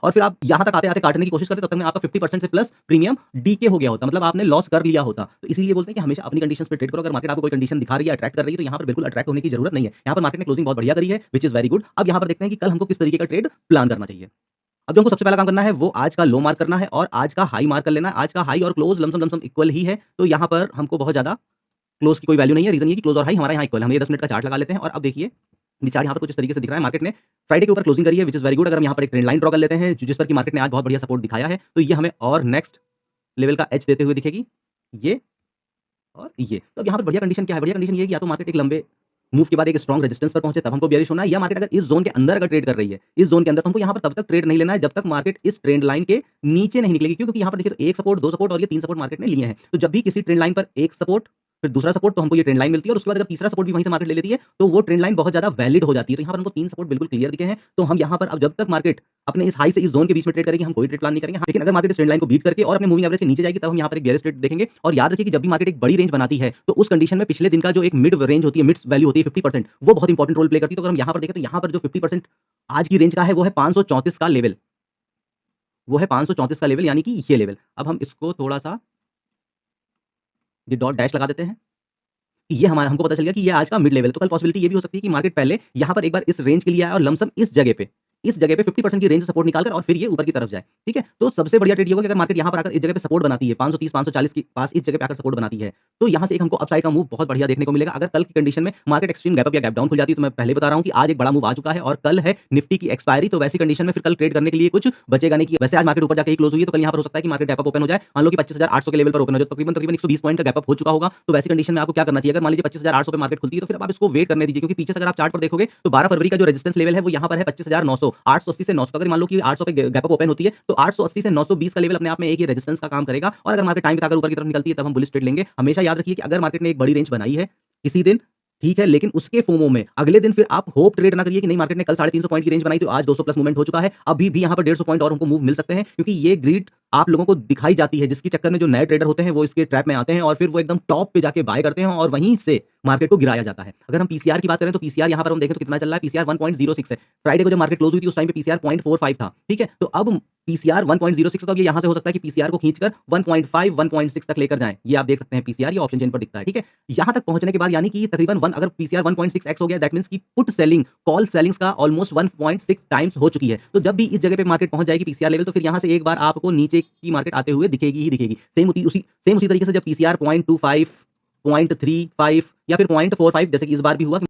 और फिर आप यहाँ तक आते-आते काटने की कोशिश करते, तब तक में आपका 50% से प्लस प्रीमियम डीके हो गया होता, मतलब आपने लॉस कर लिया होता। तो इसीलिए बोलते हैं कि हमेशा अपनी कंडीशंस पे ट्रेड करो। अगर मार्केट आपको कोई कंडीशन दिखा रही है, अट्रैक्ट कर रही है, तो यहाँ पर बिल्कुल अट्रैक्ट होने की जरूरत नहीं है। यहाँ पर मार्केट ने क्लोजिंग बहुत बढ़िया करी है, व्हिच इज वेरी गुड। अब यहाँ पर देखते हैं कि कल हमको किस तरीके का ट्रेड प्लान करना चाहिए। अब जो हमको सबसे पहला काम करना है वो आज का लो मार्क करना है और आज का हाई मार्क कर लेना है। आज का हाई और क्लोज लमसम इक्वल ही है, तो यहाँ पर हमको बहुत ज्यादा क्लोज की कोई वैल्यू नहीं है। रीजन ये कि क्लोज और हाई हमारा यहाँ इक्वल है। हम ये 10 मिनट का चार्ट लगा लेते हैं और अब देखिए ये चार्ट यहाँ पर कुछ इस तरीके से दिख रहा है। मार्केट ने फ्राइडे के ऊपर क्लोजिंग करी है, व्हिच इज वेरी गुड। अगर हम यहाँ पर एक ट्रेंड लाइन ड्रॉ कर लेते हैं जिस पर कि मार्केट ने आज बहुत बढ़िया सपोर्ट दिखाया है, तो ये हमें और नेक्स्ट लेवल का एज देते हुए दिखेगी, ये और ये। तो अब यहाँ पर बढ़िया कंडीशन क्या है? बढ़िया कंडीशन ये है कि या तो मार्केट एक लंबे मूव के बाद एक स्ट्रॉन्ग रेजिस्टेंस पर पहुंचे, तब हमको बेयरिश होना है, या मार्केट अगर इस जोन के अंदर अगर ट्रेड कर रही है, इस जोन के अंदर, तो हमको यहाँ पर तब तक ट्रेड नहीं लेना है जब तक मार्केट इस ट्रेंड लाइन के नीचे नहीं निकलेगी। क्योंकि यहाँ पर देखिए तो एक सपोर्ट, दो सपोर्ट और ये तीन सपोर्ट मार्केट ने लिए हैं। तो जब भी किसी ट्रेंड लाइन पर एक सपोर्ट, फिर दूसरा सपोर्ट, तो हमको ये ट्रेंड लाइन मिलती है और उसके बाद अगर तीसरा सपोर्ट भी वहीं से मार्केट ले लेती है, तो वो ट्रेंड लाइन बहुत ज्यादा वैलिड हो जाती है। तो यहाँ पर हमको तीन सपोर्ट बिल्कुल क्लियर दिखे हैं। तो हम यहाँ पर अब जब तक मार्केट अपने इस हाई से इस जोन के बीच में ट्रेड करेगी, हम कोई ट्रेड प्लान नहीं करेंगे। लेकिन अगर मार्केट इस ट्रेंड लाइन को बीट करके और अपने मूविंग एवरेज के नीचे जाएगी, तब हम यहाँ पर एक बेयरिश ट्रेड देखेंगे। और याद रखिए कि जब भी मार्केट एक बड़ी रेंज बनाती है, तो उस कंडीशन में पिछले दिन का जो एक मिड रेंज होती है, मिड वैल्यू होती है 50%, वो बहुत इंपॉर्टेंट रोल प्ले करती है। तो अगर हम यहाँ पर देखें तो यहाँ पर जो 50% आज की रेंज का है वो है 534 का लेवल, वो है 534 का लेवल, यानी कि ये लेवल। अब हम इसको थोड़ा सा ये डॉट डैश लगा देते हैं। ये हमारा हमको पता चल गया कि ये आज का मिड लेवल है। तो कल पॉसिबिलिटी ये भी हो सकती है कि मार्केट पहले यहाँ पर एक बार इस रेंज के लिए आए और लमसम इस जगह पे 50% की रेंज से सपोर्ट निकालकर और फिर ये ऊपर की तरफ जाए। ठीक है, तो सबसे बढ़िया ट्रेड ये होगा कि अगर मार्केट यहाँ पर आकर इस जगह पे सपोर्ट बनाती है 530 540 के पास, इस जगह पे आकर सपोर्ट बनाती है, तो यहाँ से एक हमको अपसाइड का मूव बहुत बढ़िया देखने को मिलेगा। अगर कल की कंडीशन में मार्केट एक्सट्रीम गैप अप या गैप डाउन खुल जाती है, तो मैं पहले बता रहा हूँ कि आज एक बड़ा मूव आ चुका है और कल है निफ्टी की एक्सपायरी। तो वैसी कंडीशन में फिर कल ट्रेड करने के लिए कुछ बचेगा नहीं। कि वैसे आज मार्केट ऊपर जाके क्लोज हुई है, तो कल यहाँ पर हो सकता है कि मार्केट गैप अप ओपन हो जाए। मान लो कि 25,800 के लेवल पर ओपन हो जाए, तकरीबन 120 पॉइंट का गैप अप हो चुका होगा। तो वैसी कंडीशन में आपको क्या करना चाहिए? अगर मान लीजिए 25,800 पे मार्केट खुलती है, तो फिर आप इसको वेट करने दीजिए। क्योंकि पीछे से अगर आप चार्ट पर देखोगे तो 12 फरवरी का जो रेजिस्टेंस लेवल है वो यहाँ पर है 25,900, 880 से 900। अगर मान लो कि 800 पे गैप अप ओपन होती है, तो 880 से 920 का लेवल अपने आप में एक ही रेजिस्टेंस का काम करेगा। और अगर मार्केट टाइम बिताकर ऊपर की तरफ निकलती है, तब हम बुलिश ट्रेड लेंगे। हमेशा याद रखिए कि अगर मार्केट ने एक बड़ी रेंज बनाई है किसी दिन, ठीक है, लेकिन उसके फोमो में अगले दिन फिर आप होप ट्रेड ना करिए कि नहीं मार्केट ने कल 350 पॉइंट की रेंज बनाई तो आज 200 प्लस मूवमेंट हो चुका है। अभी भी यहाँ पर 150 पॉइंट और हमको मूव मिल सकते हैं, क्योंकि ये ग्रीड आप लोगों को दिखाई जाती है, जिसके चक्कर में जो नए ट्रेडर होते हैं वो इसके ट्रैप में आते हैं और फिर वो एकदम टॉप पे जाके बाय करते हैं और वहीं से मार्केट को गिराया जाता है। अगर हम पीसीआर की बात करें तो पीसीआर यहाँ पर हम देखें तो कितना चल रहा है? पीसीआर 1.06 है। फ्राइडे को जब मार्केट क्लोज हुई थी उस टाइम पे पीसीआर 0.45 था। ठीक है, तो अब पीसीआर 1.06, तो अब ये यहाँ से हो सकता है कि पीसीआर को खींचकर 1.5 1.6 तक लेकर जाएं। ये आप देख सकते हैं पीसीआर, ये ऑप्शन चेन पर दिखता है। ठीक है, यहाँ तक पहुंचने के बाद यानी कि तकरीबन 1, अगर पीसीआर 1.6x हो गया, दैट मींस कि पुट सेलिंग कॉल सेलिंग्स का ऑलमोस्ट 1.6 टाइम्स हो चुकी है। तो जब भी इस जगह पे मार्केट पहुंच जाएगी पीसीआर लेवल, तो फिर यहाँ से एक बार आपको नीचे की मार्केट आते हुए दिखेगी ही दिखेगी। सेम उसी तरीके से जब पीसीआर 0.25 0.35 या फिर 0.45 जैसे कि इस बार भी हुआ कि